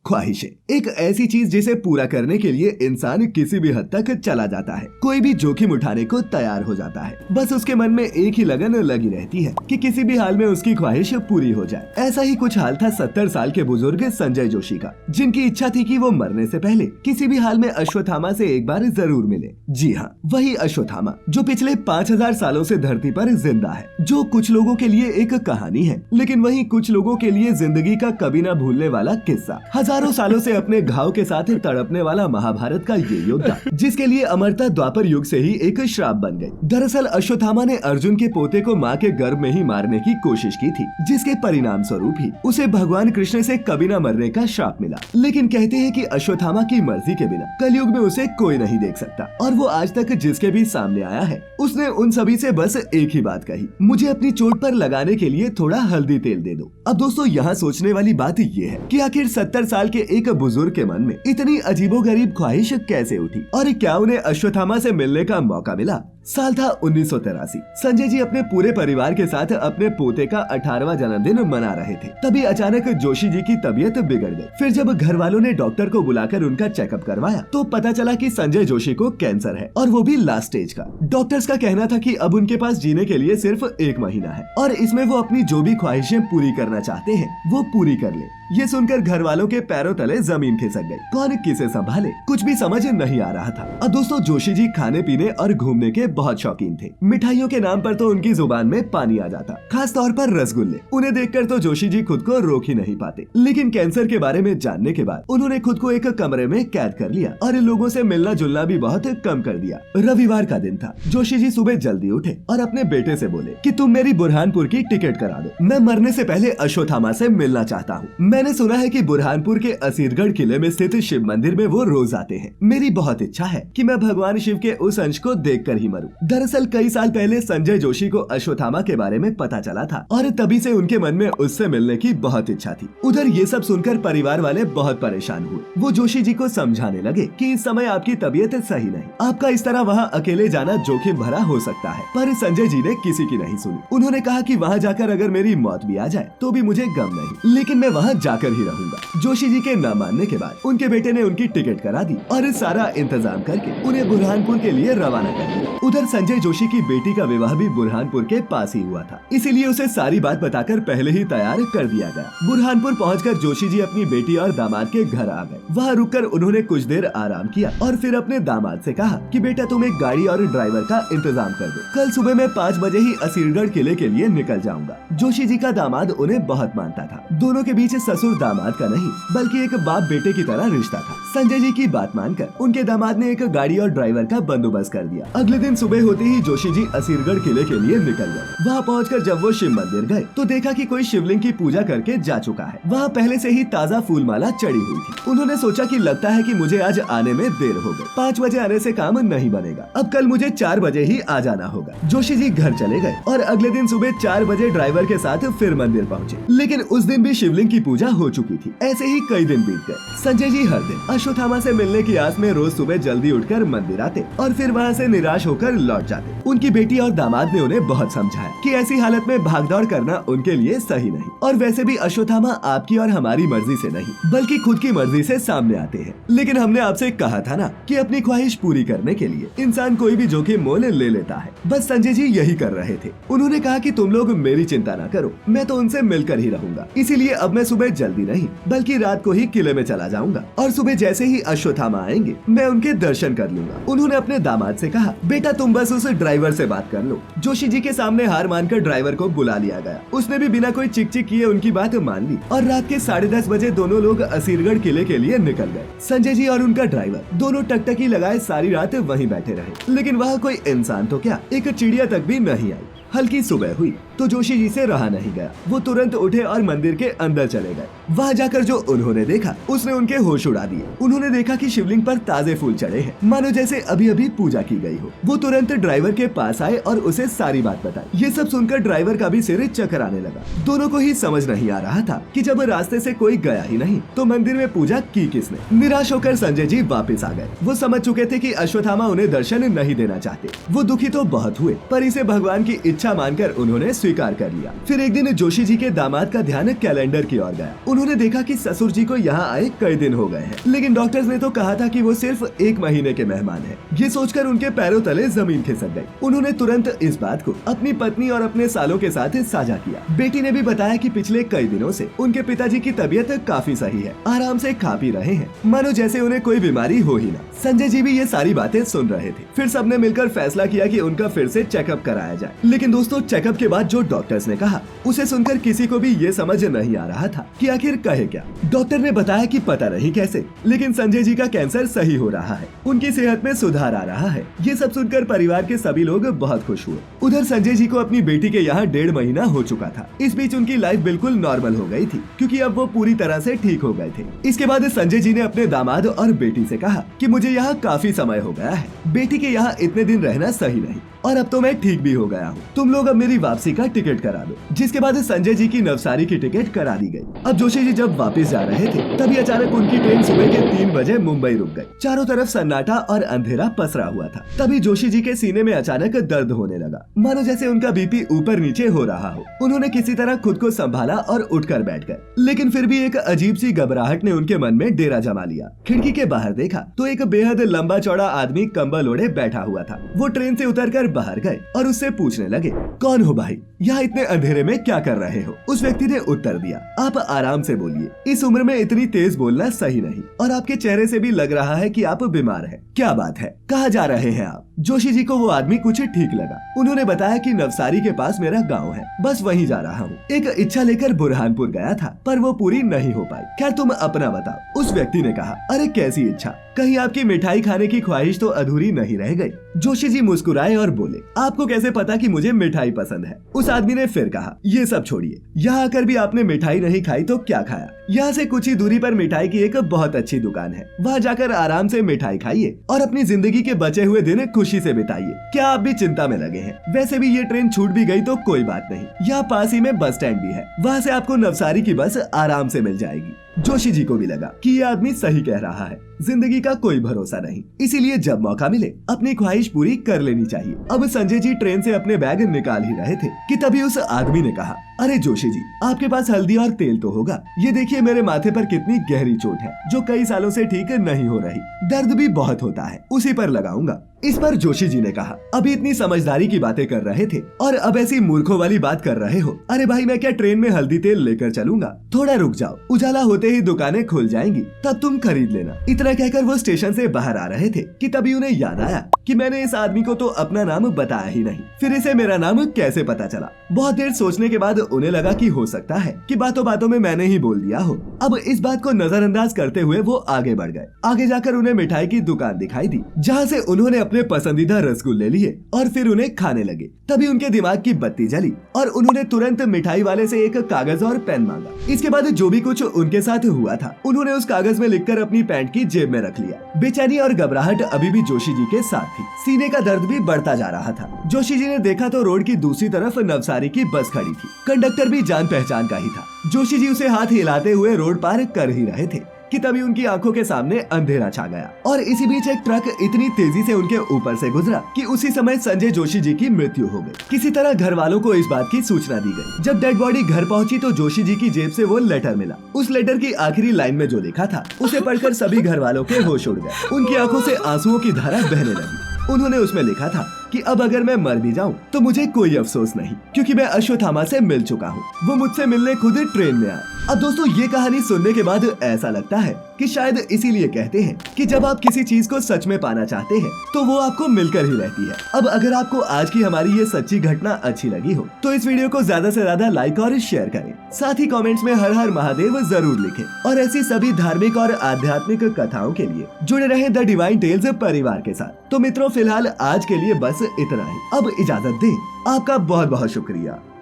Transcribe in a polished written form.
ख्वाहिशें एक ऐसी चीज जिसे पूरा करने के लिए इंसान किसी भी हद तक चला जाता है, कोई भी जोखिम उठाने को तैयार हो जाता है। बस उसके मन में एक ही लगन लगी रहती है कि किसी भी हाल में उसकी ख्वाहिश पूरी हो जाए। ऐसा ही कुछ हाल था 70 साल के बुजुर्ग संजय जोशी का, जिनकी इच्छा थी कि वो मरने से पहले किसी भी हाल में अश्वत्थामा से एक बार जरूर मिले। जी हाँ, वही अश्वत्थामा जो पिछले 5000 सालों से धरती पर जिंदा है, जो कुछ लोगों के लिए एक कहानी है, लेकिन वही कुछ लोगों के लिए जिंदगी का कभी न भूलने वाला किस्सा। हजारों सालों से अपने घाव के साथ तड़पने वाला महाभारत का ये योद्धा, जिसके लिए अमरता द्वापर युग से ही एक श्राप बन गई। दरअसल अश्वत्थामा ने अर्जुन के पोते को माँ के गर्भ में ही मारने की कोशिश की थी, जिसके परिणाम स्वरूप ही उसे भगवान कृष्ण से कभी न मरने का श्राप मिला। लेकिन कहते हैं कि अश्वत्थामा की मर्जी के बिना कलयुग में उसे कोई नहीं देख सकता, और वो आज तक जिसके भी सामने आया है उसने उन सभी से बस एक ही बात कही, मुझे अपनी चोट पर लगाने के लिए थोड़ा हल्दी तेल दे दो। अब दोस्तों यहाँ सोचने वाली बात ये है कि आखिर 70 साल के एक बुजुर्ग के मन में इतनी अजीबोगरीब ख्वाहिश कैसे उठी, और क्या उन्हें अश्वत्थामा से मिलने का मौका मिला। साल था 1983। संजय जी अपने पूरे परिवार के साथ अपने पोते का 18वां जन्मदिन मना रहे थे। तभी अचानक जोशी जी की तबीयत बिगड़ गई। फिर जब घर वालों ने डॉक्टर को बुलाकर उनका चेकअप करवाया तो पता चला कि संजय जोशी को कैंसर है, और वो भी लास्ट स्टेज का। डॉक्टर्स का कहना था कि अब उनके पास जीने के लिए सिर्फ 1 महीना है, और इसमें वो अपनी जो भी ख्वाहिशें पूरी करना चाहते हैं वो पूरी कर ले। ये सुनकर घर वालों के पैरों तले जमीन खिसक गई। कौन किसे संभाले, कुछ भी समझ नहीं आ रहा था। अब दोस्तों जोशी जी खाने पीने और घूमने के बहुत शौकीन थे। मिठाइयों के नाम पर तो उनकी जुबान में पानी आ जाता, खास तौर पर रसगुल्ले। उन्हें देखकर तो जोशी जी खुद को रोक ही नहीं पाते। लेकिन कैंसर के बारे में जानने के बाद उन्होंने खुद को एक कमरे में कैद कर लिया और लोगों से मिलना जुलना भी बहुत कम कर दिया। रविवार का दिन था। जोशी जी सुबह जल्दी उठे और अपने बेटे से बोले कि तुम मेरी बुरहानपुर की टिकट करा दो, मैं मरने से पहले अश्वत्थामा से मिलना चाहता हूँ। मैंने सुना है कि बुरहानपुर के असीरगढ़ किले में स्थित शिव मंदिर में वो रोज आते हैं। मेरी बहुत इच्छा है कि मैं भगवान शिव के उस अंश को देखकर ही मरूं। दरअसल कई साल पहले संजय जोशी को अश्वत्थामा के बारे में पता चला था, और तभी से उनके मन में उससे मिलने की बहुत इच्छा थी। उधर ये सब सुनकर परिवार वाले बहुत परेशान हुए। वो जोशी जी को समझाने लगे कि इस समय आपकी तबीयत सही नहीं, आपका इस तरह वहाँ अकेले जाना जोखिम भरा हो सकता है। पर संजय जी ने किसी की नहीं सुनी। उन्होंने कहा कि वहाँ जाकर अगर मेरी मौत भी आ जाए तो भी मुझे गम नहीं, लेकिन मैं वहाँ जाकर ही रहूंगा। जोशी जी के न मानने के बाद उनके बेटे ने उनकी टिकट करा दी और सारा इंतजाम करके उन्हें बुरहानपुर के लिए रवाना कर दिया। उधर संजय जोशी की बेटी का विवाह भी बुरहानपुर के पास ही हुआ था, इसीलिए उसे सारी बात बताकर पहले ही तैयार कर दिया गया। बुरहानपुर पहुंचकर जोशी जी अपनी बेटी और दामाद के घर आ गए। वहाँ रुककर उन्होंने कुछ देर आराम किया और फिर अपने दामाद से कहा कि बेटा तुम एक गाड़ी और ड्राइवर का इंतजाम कर दो, कल सुबह मैं 5 बजे ही असीरगढ़ किले के लिए निकल जाऊंगा। जोशी जी का दामाद उन्हें बहुत मानता था। दोनों के बीच ससुर दामाद का नहीं बल्कि एक बाप बेटे की तरह रिश्ता था। संजय जी की बात मानकर उनके दामाद ने एक गाड़ी और ड्राइवर का बंदोबस्त कर दिया। अगले दिन सुबह होते ही जोशी जी असीरगढ़ किले के लिए निकल गए। वहाँ पहुंचकर जब वो शिव मंदिर गए तो देखा कि कोई शिवलिंग की पूजा करके जा चुका है। वहाँ पहले से ही ताज़ा फूल माला चढ़ी हुई थी। उन्होंने सोचा कि लगता है कि मुझे आज आने में देर हो गई, 5 बजे आने से काम नहीं बनेगा, अब कल मुझे 4 बजे ही आ जाना होगा। जोशी जी घर चले गए और अगले दिन सुबह 4 बजे ड्राइवर के साथ फिर मंदिर पहुँचे। लेकिन उस दिन भी शिवलिंग की पूजा हो चुकी थी। ऐसे ही कई दिन बीत गए। संजय जी हर दिन अश्वत्थामा से मिलने की आस में रोज सुबह जल्दी उठकर मंदिर आते और फिर वहाँ से निराश होकर लौट जाते। उनकी बेटी और दामाद ने उन्हें बहुत समझाया कि ऐसी हालत में भागदौड़ करना उनके लिए सही नहीं, और वैसे भी अश्वत्थामा आपकी और हमारी मर्जी से नहीं बल्कि खुद की मर्जी से सामने आते हैं। लेकिन हमने आपसे कहा था ना कि अपनी ख्वाहिश पूरी करने के लिए इंसान कोई भी जोखिम मोल ले लेता है। बस संजय जी यही कर रहे थे। उन्होंने कहा कि तुम लोग मेरी चिंता न करो, मैं तो उनसे मिलकर ही रहूंगा। इसीलिए अब मैं सुबह जल्दी नहीं बल्कि रात को ही किले में चला जाऊंगा, और सुबह जैसे ही अश्वत्थामा आएंगे मैं उनके दर्शन कर लूंगा। उन्होंने अपने दामाद से कहा बेटा तुम बस उस ड्राइवर से बात कर लो। जोशी जी के सामने हार मानकर ड्राइवर को बुला लिया गया। उसने भी बिना कोई चिक चिक किए उनकी बात मान ली और रात के 10:30 बजे दोनों लोग असीरगढ़ किले के लिए निकल गए। संजय जी और उनका ड्राइवर दोनों टकटकी लगाए सारी रात वहीं बैठे रहे, लेकिन वहाँ कोई इंसान तो क्या, एक चिड़िया तक भी नहीं आई। हल्की सुबह हुई तो जोशी जी से रहा नहीं गया। वो तुरंत उठे और मंदिर के अंदर चले गए। वहाँ जाकर जो उन्होंने देखा उसने उनके होश उड़ा दिए। उन्होंने देखा कि शिवलिंग पर ताजे फूल चढ़े हैं, मानो जैसे अभी अभी पूजा की गई हो। वो तुरंत ड्राइवर के पास आए और उसे सारी बात बताई। ये सब सुनकर ड्राइवर का भी सिर चकराने लगा। दोनों को ही समझ नहीं आ रहा था कि जब रास्ते से कोई गया ही नहीं तो मंदिर में पूजा की किसने। निराश होकर संजय जी वापिस आ गए। वो समझ चुके थे कि अश्वत्थामा उन्हें दर्शन नहीं देना चाहते। वो दुखी तो बहुत हुए, पर इसे भगवान की इच्छा मानकर उन्होंने स्वीकार कर लिया। फिर एक दिन जोशी जी के दामाद का ध्यान कैलेंडर की ओर गया। उन्होंने देखा कि ससुर जी को यहाँ आए कई दिन हो गए हैं, लेकिन डॉक्टर्स ने तो कहा था कि वो सिर्फ 1 महीने के मेहमान हैं। ये सोचकर उनके पैरों तले जमीन खिसक गई। उन्होंने तुरंत इस बात को अपनी पत्नी और अपने सालों के साथ साझा किया। बेटी ने भी बताया कि पिछले कई दिनों से उनके पिताजी की तबीयत काफी सही है, आराम से खा पी रहे हैं, मानो जैसे उन्हें कोई बीमारी हो ही ना। संजय जी भी ये सारी बातें सुन रहे थे। फिर सबने मिलकर फैसला किया कि उनका फिर से चेकअप कराया जाए। लेकिन दोस्तों, चेकअप के बाद जो डॉक्टर्स ने कहा उसे सुनकर किसी को भी ये समझ नहीं आ रहा था कि आखिर कहे क्या। डॉक्टर ने बताया कि पता नहीं कैसे, लेकिन संजय जी का कैंसर सही हो रहा है, उनकी सेहत में सुधार आ रहा है। ये सब सुनकर परिवार के सभी लोग बहुत खुश हुए। उधर संजय जी को अपनी बेटी के यहाँ 1.5 महीना हो चुका था। इस बीच उनकी लाइफ बिल्कुल नॉर्मल हो गई थी, क्योंकि अब वो पूरी तरह से ठीक हो गए थे। इसके बाद संजय जी ने अपने दामाद और बेटी से कहा कि मुझे यहाँ काफी समय हो गया है, बेटी के यहाँ इतने दिन रहना सही नहीं, और अब तो मैं ठीक भी हो गया हूँ। तुम लोग अब मेरी वापसी का टिकट करा दो। जिसके बाद संजय जी की नवसारी की टिकट करा दी गई। अब जोशी जी जब वापस जा रहे थे, तभी अचानक उनकी ट्रेन सुबह के 3 बजे मुंबई रुक गई। चारों तरफ सन्नाटा और अंधेरा पसरा हुआ था। तभी जोशी जी के सीने में अचानक दर्द होने लगा, मानो जैसे उनका बीपी ऊपर नीचे हो रहा हो। उन्होंने किसी तरह खुद को संभाला और उठकर बैठ गए, लेकिन फिर भी एक अजीब सी घबराहट ने उनके मन में डेरा जमा लिया। खिड़की के बाहर देखा तो एक बेहद लंबा चौड़ा आदमी कंबल ओढ़े बैठा हुआ था। वो ट्रेन से उतरकर बाहर गए और उससे पूछने लगे, कौन हो भाई, यहाँ इतने अंधेरे में क्या कर रहे हो? उस व्यक्ति ने उत्तर दिया, आप आराम से बोलिए, इस उम्र में इतनी तेज बोलना सही नहीं, और आपके चेहरे से भी लग रहा है कि आप बीमार हैं। क्या बात है, कहाँ जा रहे हैं आप? जोशी जी को वो आदमी कुछ ठीक लगा। उन्होंने बताया कि नवसारी के पास मेरा गांव है, बस वहीं जा रहा हूँ। एक इच्छा लेकर बुरहानपुर गया था, पर वो पूरी नहीं हो पाई। खैर तुम अपना बताओ। उस व्यक्ति ने कहा, अरे कैसी इच्छा, कहीं आपकी मिठाई खाने की ख्वाहिश तो अधूरी नहीं रह गई? जोशी जी मुस्कुराए और बोले, आपको कैसे पता कि मुझे मिठाई पसंद है? उस आदमी ने फिर कहा, ये सब छोड़िए, यहाँ आकर भी आपने मिठाई नहीं खाई तो क्या खाया? यहाँ से कुछ ही दूरी पर मिठाई की एक बहुत अच्छी दुकान है, वहाँ जाकर आराम से मिठाई खाइए और अपनी जिंदगी के बचे हुए दिन खुशी से बिताइए। क्या आप भी चिंता में लगे हैं? वैसे भी ये ट्रेन छूट भी गई तो कोई बात नहीं, यहाँ पास ही में बस स्टैंड भी है, वहाँ से आपको नवसारी की बस आराम से मिल जाएगी। जोशी जी को भी लगा कि ये आदमी सही कह रहा है, जिंदगी का कोई भरोसा नहीं, इसीलिए जब मौका मिले अपनी ख्वाहिश पूरी कर लेनी चाहिए। अब संजय जी ट्रेन से अपने बैग निकाल ही रहे थे कि तभी उस आदमी ने कहा, अरे जोशी जी, आपके पास हल्दी और तेल तो होगा, ये देखिए मेरे माथे पर कितनी गहरी चोट है जो कई सालों से ठीक नहीं हो रही, दर्द भी बहुत होता है, उसी पर लगाऊंगा। इस पर जोशी जी ने कहा, अभी इतनी समझदारी की बातें कर रहे थे और अब ऐसी मूर्खों वाली बात कर रहे हो? अरे भाई, मैं क्या ट्रेन में हल्दी तेल लेकर चलूंगा? थोड़ा रुक जाओ, उजाला होते ही दुकानें खुल जाएंगी, तब तुम खरीद लेना। इतना कहकर वो स्टेशन से बाहर आ रहे थे कि तभी उन्हें याद आया कि मैंने इस आदमी को तो अपना नाम बताया ही नहीं, फिर इसे मेरा नाम कैसे पता चला? बहुत देर सोचने के बाद उन्हें लगा कि हो सकता है कि बातों बातों में मैंने ही बोल दिया हो। अब इस बात को नजरअंदाज करते हुए वो आगे बढ़ गए। आगे जाकर उन्हें मिठाई की दुकान दिखाई दी, जहाँ से उन्होंने अपने पसंदीदा रसगुल्ले लिए और फिर उन्हें खाने लगे। तभी उनके दिमाग की बत्ती जली और उन्होंने तुरंत मिठाई वाले से एक कागज और पेन मांगा। इसके बाद जो भी कुछ उनके साथ हुआ था, उन्होंने उस कागज में लिखकर अपनी पैंट की जेब में रख लिया। बेचैनी और घबराहट अभी भी जोशी जी के साथ थी, सीने का दर्द भी बढ़ता जा रहा था। जोशी जी ने देखा तो रोड की दूसरी तरफ नवसारी की बस खड़ी थी। कंडक्टर भी जान पहचान का ही था। जोशी जी उसे हाथ हिलाते हुए रोड पार कर ही रहे थे कि तभी उनकी आंखों के सामने अंधेरा छा गया और इसी बीच एक ट्रक इतनी तेजी से उनके ऊपर से गुजरा कि उसी समय संजय जोशी जी की मृत्यु हो गई। किसी तरह घर वालों को इस बात की सूचना दी गई। जब डेड बॉडी घर पहुंची तो जोशी जी की जेब से वो लेटर मिला। उस लेटर की आखिरी लाइन में जो लिखा था, उसे पढ़कर सभी घर वालों के होश उड़ गए। उनकी आंखों से आंसुओं की धारा बहने लगी। उन्होंने उसमें लिखा था कि अब अगर मैं मर भी जाऊं तो मुझे कोई अफसोस नहीं, क्योंकि मैं अश्वत्थामा से मिल चुका हूं। वो मुझसे मिलने खुद ट्रेन में आए। अब दोस्तों, ये कहानी सुनने के बाद ऐसा लगता है कि शायद इसीलिए कहते हैं कि जब आप किसी चीज को सच में पाना चाहते हैं तो वो आपको मिलकर ही रहती है। अब अगर आपको आज की हमारी ये सच्ची घटना अच्छी लगी हो तो इस वीडियो को ज्यादा से ज्यादा लाइक और शेयर करें। साथ ही कमेंट्स में हर हर महादेव जरूर लिखें और ऐसी सभी धार्मिक और आध्यात्मिक कथाओं के लिए जुड़े रहें द डिवाइन टेल्स परिवार के साथ। तो मित्रों, फिलहाल आज के लिए बस इतना ही। अब इजाजत दें। आपका बहुत बहुत शुक्रिया।